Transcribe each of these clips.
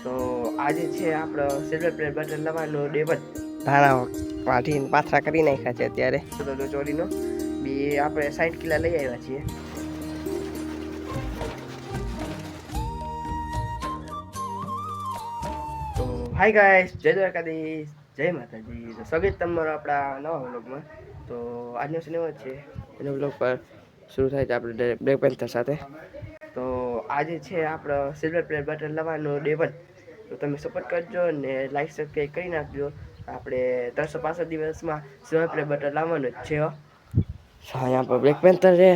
તો આજે છે આપણો સિલ્વર પ્લે બટર લાવવાનો ડે 1 ધાણા વાટીને પાથરા કરી નાખ્યા છે અત્યારે તો ચોરીનો બી આપણે 60 કિલા લઈ આવ્યા છીએ. તો હાય ગાઈસ, જય દ્વારકાધીશ, જય માતાજી. તો સ્વાગત તમારો આપણા નવા વ્લોગમાં. તો આજનો સિનેમા છે એનો વ્લોગ પર શરૂ થાય છે આપણે બ્લેક પેન્થર સાથે. તો આજે છે આપણો સિલ્વર પ્લે બટર લાવવાનો ડે 1. તો તમે સપોર્ટ કરજો ને લાઈક સબસ્ક્રાઈબ કરી નાખજો. આપણે 365 દિવસમાં સિલ્વર પ્લે બટર લાવવાનો જ છે. અહીંયા પર બ્લેક પેન્થર છે,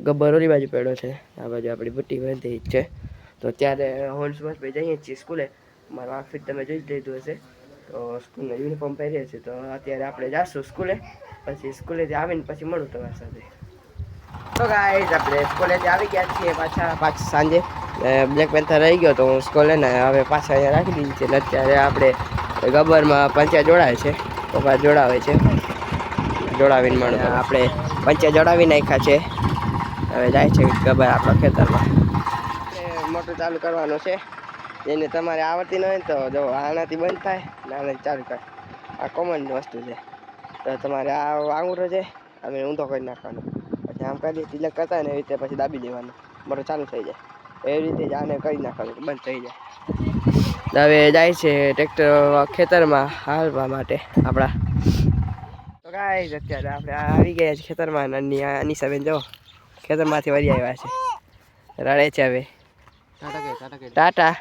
ગબ્બર ઓલી બાજુ પડ્યો છે, આ બાજુ આપણી બુટ્ટી બાંધી છે. તો ત્યારે હોલ્સમાં જઈએ છીએ સ્કૂલે. મારો આઉટફિટ તમે જોઈ જ લીધું હશે. તો સ્કૂલનો યુનિફોર્મ પહેરીએ છીએ. તો અત્યારે આપણે જાશું સ્કૂલે, પછી સ્કૂલેથી આવીને પછી મળું તમારી સાથે. તો ગાઈસ આપણે સ્કૂલેથી આવી ગયા છીએ પાછા સાંજે. બ્લેક પેન્થર રહી ગયો તો હું સ્કૂલે ને હવે પાછા અહીંયા રાખી દીધી છે. એટલે અત્યારે આપણે ગબ્બરમાં પંચા જોડાય છે, પપ્પા જોડાવે છે, જોડાવીને મળે આપણે પંચા જોડાવી નાખ્યા છે. હવે જાય છે ગબ્બર આપણા ખેતરમાં. મોટર ચાલુ કરવાનો છે, જેને તમારે આવડતી ન હોય તો જો આનાથી બંધ થાય ને આનાથી ચાલુ થાય. આ કોમન વસ્તુ છે. તો તમારે આ આંગૂઠો છે, અમે ઊંધો કરી નાખવાનો, પછી આમ કરી તિલક કરતા ને એવી રીતે પછી દાબી દેવાનું, મોટર ચાલુ થઈ જાય. એવી રીતે જ આને કરી નાખવાનું, બંધ થઈ જાય. હવે જાય છે ટ્રેક્ટર ખેતરમાં હાલવા માટે આપણા. તો ગાઈસ અત્યારે આપણે આવી ગયા છે ખેતરમાં. અનીસા બેન જો ખેતરમાંથી વળી આવ્યા છે, રડે છે. હવે ટાટા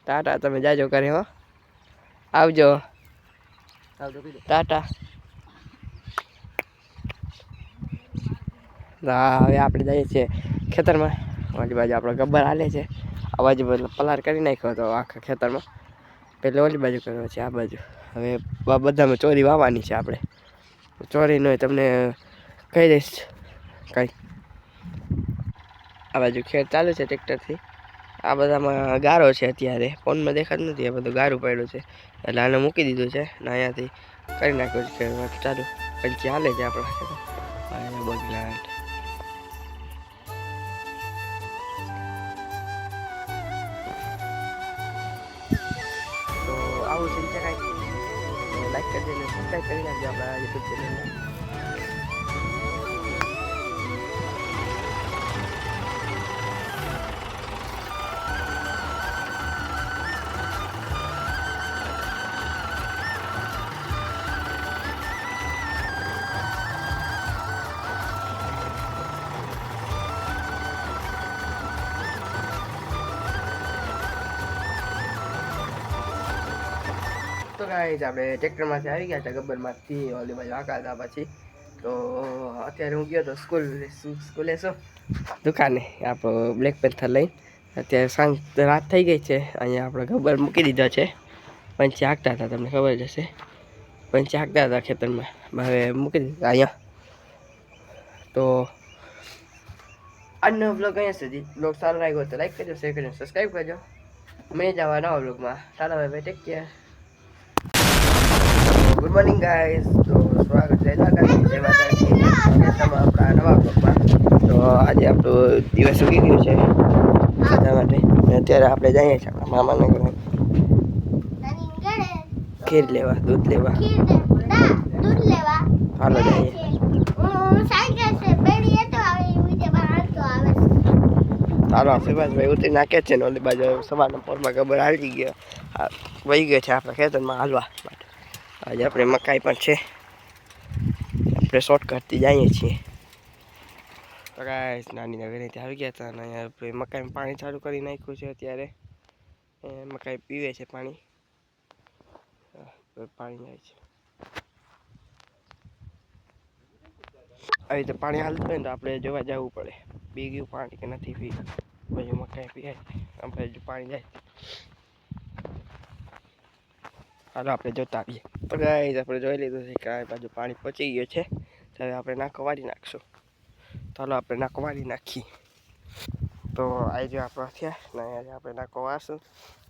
ટાટા, તમે જાજો કરે હો, આવજો ટાટા. હવે આપણે જઈએ છીએ ખેતરમાં. ઓલી બાજુ આપણો ગબ્બર હાલે છે, આ બાજુ પલાર કરી નાખ્યો હતો આખા ખેતરમાં. પેલે ઓલી બાજુ કર્યો છે, આ બાજુ. હવે બધામાં ચોરી વાવવાની છે આપણે. ચોરીનો તમને કહી દઈશ કંઈક. આ બાજુ ખેડ ચાલુ છે ટ્રેક્ટરથી. આ બધામાં ગારો છે અત્યારે, ફોનમાં દેખાતું નથી. આ બધું ગારું પડ્યું છે એટલે આને મૂકી દીધું છે ને અહીંયાથી કરી નાખ્યું છે ચાલુ. પંચી હાલે છે આપણા બગલા. તો આવું છે કાંઈ. લાઈક કરી દેજો, સબસ્ક્રાઈબ કરી નાખજો આપણા યુટ્યુબ ચેનલને. તો ગાઈસ આપણે ટ્રેક્ટરમાંથી આવી ગયા હતા ગબ્બરમાંથી ઓલી બાજુ હાંકાતા પછી. તો અત્યારે હું ગયો તો સ્કૂલે શું દુકાને આપણો બ્લેક પેન્થર લઈને. અત્યારે સાંજ રાત થઈ ગઈ છે. અહીંયા આપણે ગબ્બર મૂકી દીધો છે. પંચી હાંકતા હતા, તમને ખબર જ હશે. પંચી હાંકતા હતા ખેતરમાં, હવે મૂકી દીધા અહીંયા. તો આજનો બ્લોગ અહીંયા સુધી. બ્લોગ સારો લાગ્યો તો લાઈક કરજો, શેર કરજો, સબસ્ક્રાઈબ કરજો. મેં જવા નવા બ્લોગમાં. ચાલો ભાઈ, take care. Good morning guys. તો સ્વાગત છે જય માતાજી આપણા નવા બ્લોગમાં. તો આજે આપણો દિવસ ઉગી ગયો છે એટલા માટે. અત્યારે આપણે જઈએ છીએ આપણા મામાના ઘરે ખીર લેવા, દૂધ લેવા. હાલો જઈએ. ચાલો સુભાષભાઈ ઉતરી નાખે છે ને ઓલી બાજુ સવારના પોરમાં ગબ્બર હાલી ગયા, વહી ગયો છે આપણા ખેતરમાં હાલવા માટે. આજે આપણે મકાઈ પણ છે, આપણે શોર્ટકટથી જઈએ છીએ. તો ગાઈસ નાનીના ઘરેથી આવી ગયા હતા અને અહીંયા આપણે મકાઈમાં પાણી ચાલુ કરી નાખ્યું છે અત્યારે. મકાઈ પીવે છે પાણી, પાણી જાય છે. આવી રીતે પાણી હાલતું હોય ને તો આપણે જોવા જવું પડે, પી ગયું પાણી કે નથી પી. પછી મકાઈ પીએ આપણે જો પાણી જાય. હાલો આપણે જોતા આવીએ. તો ગાઈસ આપણે જોઈ લીધું છે કે આ બાજુ પાણી પચી ગયું છે. તો હવે આપણે નાકો વાળી નાખશું. ચાલો આપણે નાકો વાળી નાખીએ. તો આ જો આપણો થયા ને અહીંયા આપણે નાકો વાળશું.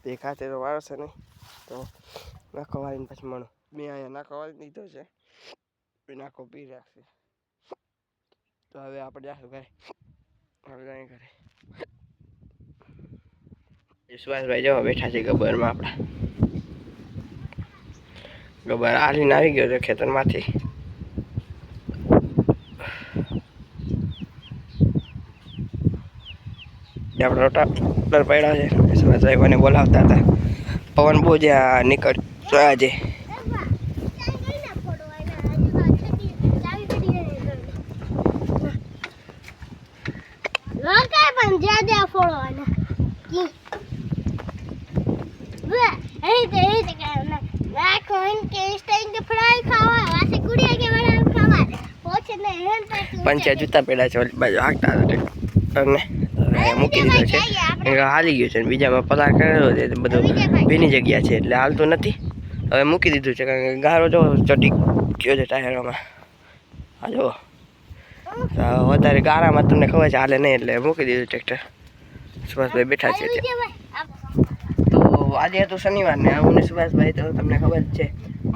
દેખાશે તો વાળશે નહીં, તો નાકો વાળીને પછી મળો. મેં અહીંયા નાકો વાળી લીધો છે, નાકો પી રાખશે. તો હવે આપણે જાશું ઘરે. હવે જાય ઘરે. સુભાષભાઈ જો બેઠા છે ગબ્બરમાં આપણા. ગબ્બર હાલીને આવી ગયો છે ખેતરમાંથી. આપણે રોટા પડ્યા છે. સુભાષભાઈ મને બોલાવતા હતા. પવન બહુ જ્યાં નીકળ આજે પંચા જૂતા પેડા છે ઓલી બાજુ હાંકતા હતા મૂકી દીધો છે. હાલી ગયું છે બીજામાં પલાર કરેલો છે બધું ભીની જગ્યા છે એટલે હાલતું નથી. હવે મૂકી દીધું છે કારણ કે ગારો જો ચટી ગયો છે ટાયરોમાં. હા જો વધારે ગારામાં તમને ખબર છે હાલે નહીં એટલે મૂકી દીધું ટ્રેક્ટર. સુભાષભાઈ બેઠા છે ત્યાં. તો આજે હતું શનિવાર ને હું ને સુભાષભાઈ તો તમને ખબર જ છે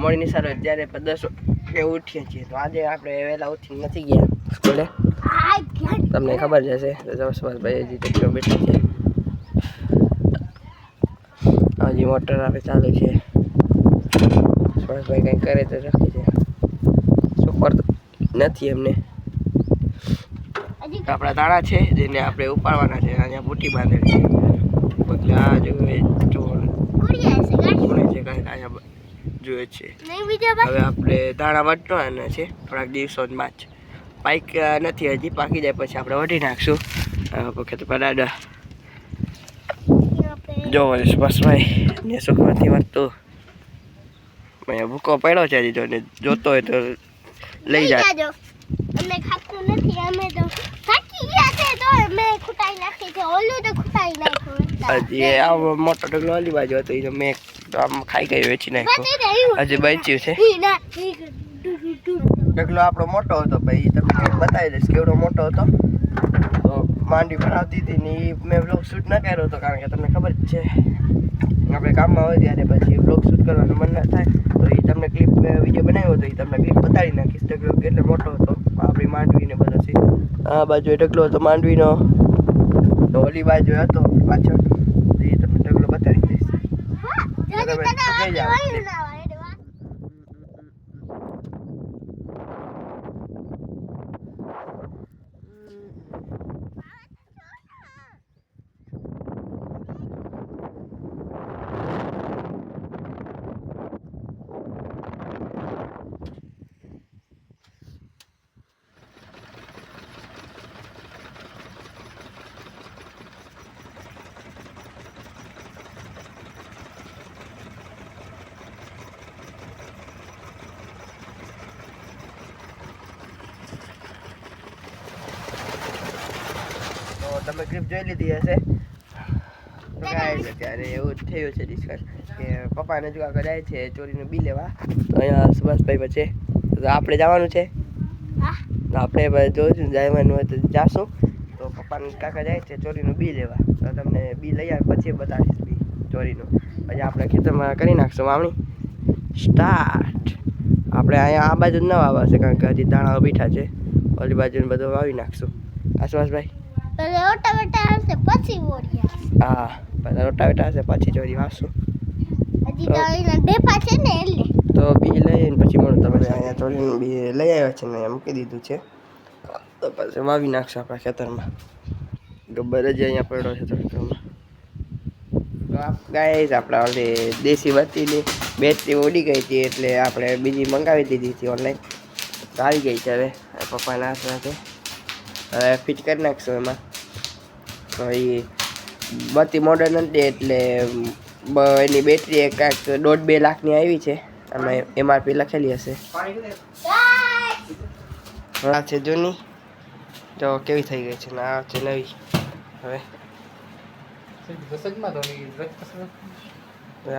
મોડી સારો જ્યારે 10 વાગે ઉઠીએ છીએ. તો આજે આપણે વહેલા ઉઠી નથી ગયા સ્કૂલે, તમને ખબર જ હશે. તો સુભાષભાઈ હજી ટ્રેક્ટર બેઠા છે. હજી મોટર આપણે ચાલુ છે. સુભાષભાઈ કંઈ કરે તો રાખી છે શું કરતો નથી એમને. આપણા દાણા છે જેને આપણે ઉપાડવાના છે. અહીંયા બુટી બાંધેલી છે પગલા જોઈએ જોઈએ છે. હવે આપણે દાણા વાટવાના છે થોડાક દિવસોમાં જ. પાક નથી હજી, પાકી જાય પછી આપણે વઢી નાખશું. વખત પડાડા જો સુભાષભાઈ ને સુખવાથી વાંચતું અહીંયા ભૂકો પડ્યો છે હજી તો જોતો હોય તો લઈ જાય. અમે ખાતું નથી, અમે તો થાકી ગયા છે તો અમે ખુટાઈ નાખી છે. ઓલું તો ખુટાઈ નાખ્યું. હજી આ મોટો ઢગલો ઓલી બાજુ હતો એ તો મેં આમ ખાઈ ગયો વેચી નાખ્યો. હજી બચ્યું છે ઢગલો આપણો મોટો હતો ભાઈ. તમને બતાવી દઈશ કેવડો મોટો હતો. તો માંડવી ભરાવતી હતી ને એ મેં બ્લોગ શૂટ ન કર્યો હતો કારણ કે તમને ખબર જ છે આપણે કામમાં હોય ત્યારે પછી બ્લોગ શૂટ કરવાનું મન ના થાય. તો એ તમને ક્લિપ વિડીયો બનાવ્યો હતો એ તમને ક્લિપ બતાવી નાખીશ. ઢગલો કેટલો મોટો હતો આપણી માંડવીને બધો છે. આ બાજુ એ ઢગલો હતો માંડવીનો, તો ઓલી બાજુ હતો પાછળ એ તમને ઢગલો બતાવી દઈશ. તમે ક્લિપ જોઈ લીધી હશે. તો ગાઈસ અત્યારે એવું થયું છે ડિસ્કસ કે પપ્પાને જો આગળ જાય છે ચોરીનું બી લેવા. તો અહીંયા સુભાષભાઈ છે તો આપણે જવાનું છે. આપણે જોઈશું જવાનું હોય તો જાશું. તો પપ્પાને કાકા જાય છે ચોરીનું બી લેવા. તો તમને બી લઈ આવે પછી બતાવીશ બી ચોરીનું. પછી આપણે ખેતરમાં કરી નાખશું વાવણી સ્ટાર્ટ. આપણે અહીંયા આ બાજુ ન વાવશે કારણ કે હજી દાણા બીઠા છે. ઓલી બાજુ બધું વાવી નાખશું. આ સુભાષભાઈ રોટાવેટા હશે પછી ઓરિયા. હા પહેલા રોટાવેટા હશે પછી ચોરી વાવશું. હજી તો એના ડેપા છે ને એટલે તો બી લઈને પછી મળું તમને. અહીંયા ચોરીનું બી લઈ આવ્યા છે ને મૂકી દીધું છે. તો પછી વાવી નાખશું આપણા ખેતરમાં. ગબ્બર જ અહીંયા પડ્યો છે તડકામાં. તો ગાઈસ આપણા ઓલી દેશી બત્તીની બેટરી ઉડી ગઈ હતી એટલે આપણે બીજી મંગાવી દીધી હતી ઓનલાઈન. તો આવી ગઈ છે હવે પપ્પાના હાથ સાથે. હવે ફિટ કરી નાખશું એમાં. તો એ બત્તી મોડર્ન નથી એટલે એની બેટરી કાંઈક 1.5-2 લાખની આવી છે. આમાં MRP લખેલી હશે. આ છે જૂની, જો કેવી થઈ ગઈ છે ને આ છે નવી. હવે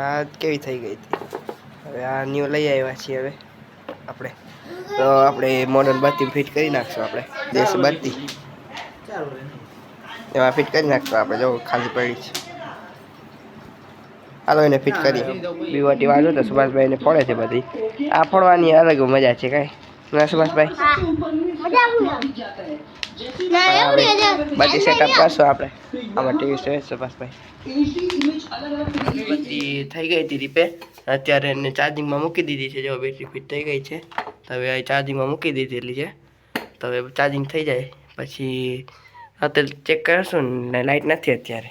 આ કેવી થઈ ગઈ હતી. હવે આ ન્યૂ લઈ આવ્યા છીએ હવે આપણે. તો આપણે મોડર્ન બત્તી ફિટ કરી નાખશું. આપણે દેશી બત્તી એમાં ફિટ કરી નાખશું આપણે. જો ખાલી પડી છે. હાલો એને ફિટ કરી બીવાટી વાળો તો સુભાષભાઈને ફોડે છે બધી. આ ફોડવાની અલગ મજા છે કાંઈ. ના સુભાષભાઈ હા મજા આવ્યું ના એવડી જ બધી સેટઅપ કરશું આપણે આમાં ટીવી છે સુભાષભાઈ બધી થઈ ગઈ હતી રીપેર અત્યારે એને ચાર્જિંગમાં મૂકી દીધી છે જો બેટરી ફિટ થઈ ગઈ છે હવે આ ચાર્જિંગમાં મૂકી દીધેલી છે તો હવે ચાર્જિંગ થઈ જાય પછી અત્યારે ચેક કરશું ને લાઇટ નથી અત્યારે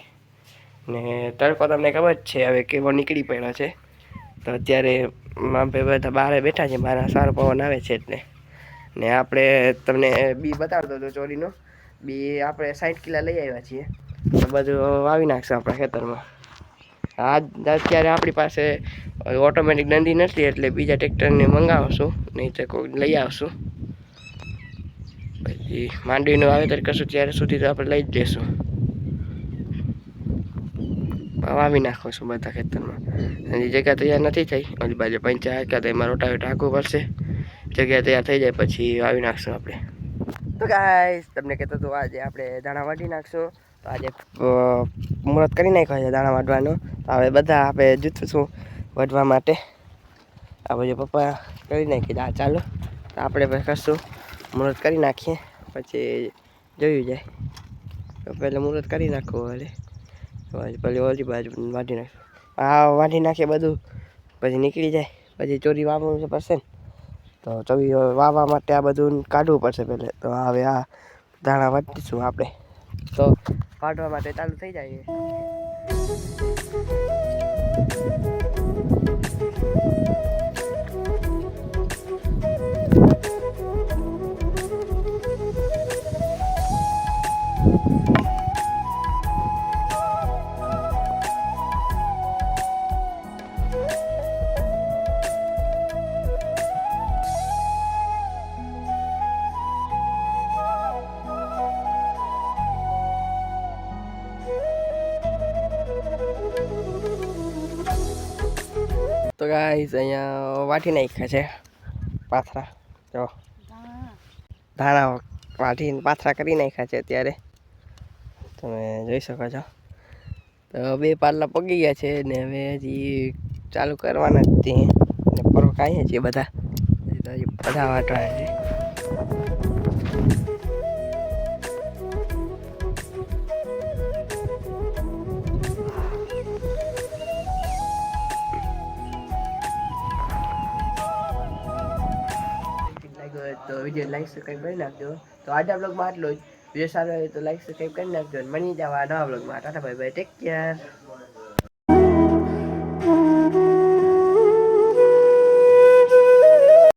ને તડકો તમને ખબર જ છે હવે કેવો નીકળી પડ્યો છે તો અત્યારે બધા બહાર બેઠા છે બહાર સારો પવન આવે છે એટલે ને આપણે તમને બી બતાવતો હતો ચોરીનો બી આપણે 60 કિલા લઈ આવ્યા છીએ તો બધું વાવી નાખશું આપણા ખેતરમાં અત્યારે આપણી પાસે ઓટોમેટિક દંડી નથી એટલે બીજા ટ્રેક્ટરને મંગાવશું નહીં તો કોઈ લઈ આવશું પછી માંડવીનું વાવેતર કરશું ત્યારે સુધી તો આપણે લઈ જ જઈશું વાવી નાખો છું બધા ખેતરમાં અને જગ્યા તૈયાર નથી થઈ ઓલી બાજુ પંચાયત તો એમાં રોટાવેટર હાંકવું પડશે જગ્યા તૈયાર થઈ જાય પછી વાવી નાખશું આપણે તો ગાઈસ તમને કહેતો હતો આજે આપણે દાણા વાઢી નાખશું તો આજે મુહૂર્ત કરી નાખ્યો છે દાણા વાઢવાનું તો હવે બધા આપણે જૂથશું વાઢવા માટે આ બધું પપ્પા કરી નાખી આ ચાલો તો આપણે પછી કરશું મુહૂર્ત કરી નાખીએ પછી જોયું જાય તો પહેલાં મુહૂર્ત કરી નાખવું હવે પછી ઓલી બાજુ વાઢી નાખશું આ વાઢી નાખીએ બધું પછી નીકળી જાય પછી ચોરી વાવવાનું પડશે ને તો ચોરી વાવવા માટે આ બધું કાઢવું પડશે પહેલે તો હવે આ દાણા વાટીશું આપણે તો કાઢવા માટે ચાલુ થઈ જાય તો ગાઈસ અહીંયા વાટી નાખ્યા છે પાથરા જો ધાણા વાટીને પાથરા કરી નાખ્યા છે અત્યારે તમે જોઈ શકો છો તો 2 પાટલા પગી ગયા છે ને હવે હજી ચાલુ કરવાના જ તે ને પરો કાંઈ છીએ બધા હજી બધા વાટવાના છે તો વિડીયો લાઈક સબસ્ક્રાઈબ કરી નાખજો તો આજના બ્લોગમાં આટલો જ વિડીયો સારો હોય તો લાઈક સબસ્ક્રાઈબ કરી નાખજો મળી જવા નવા બ્લોગમાં Tata bye bye take care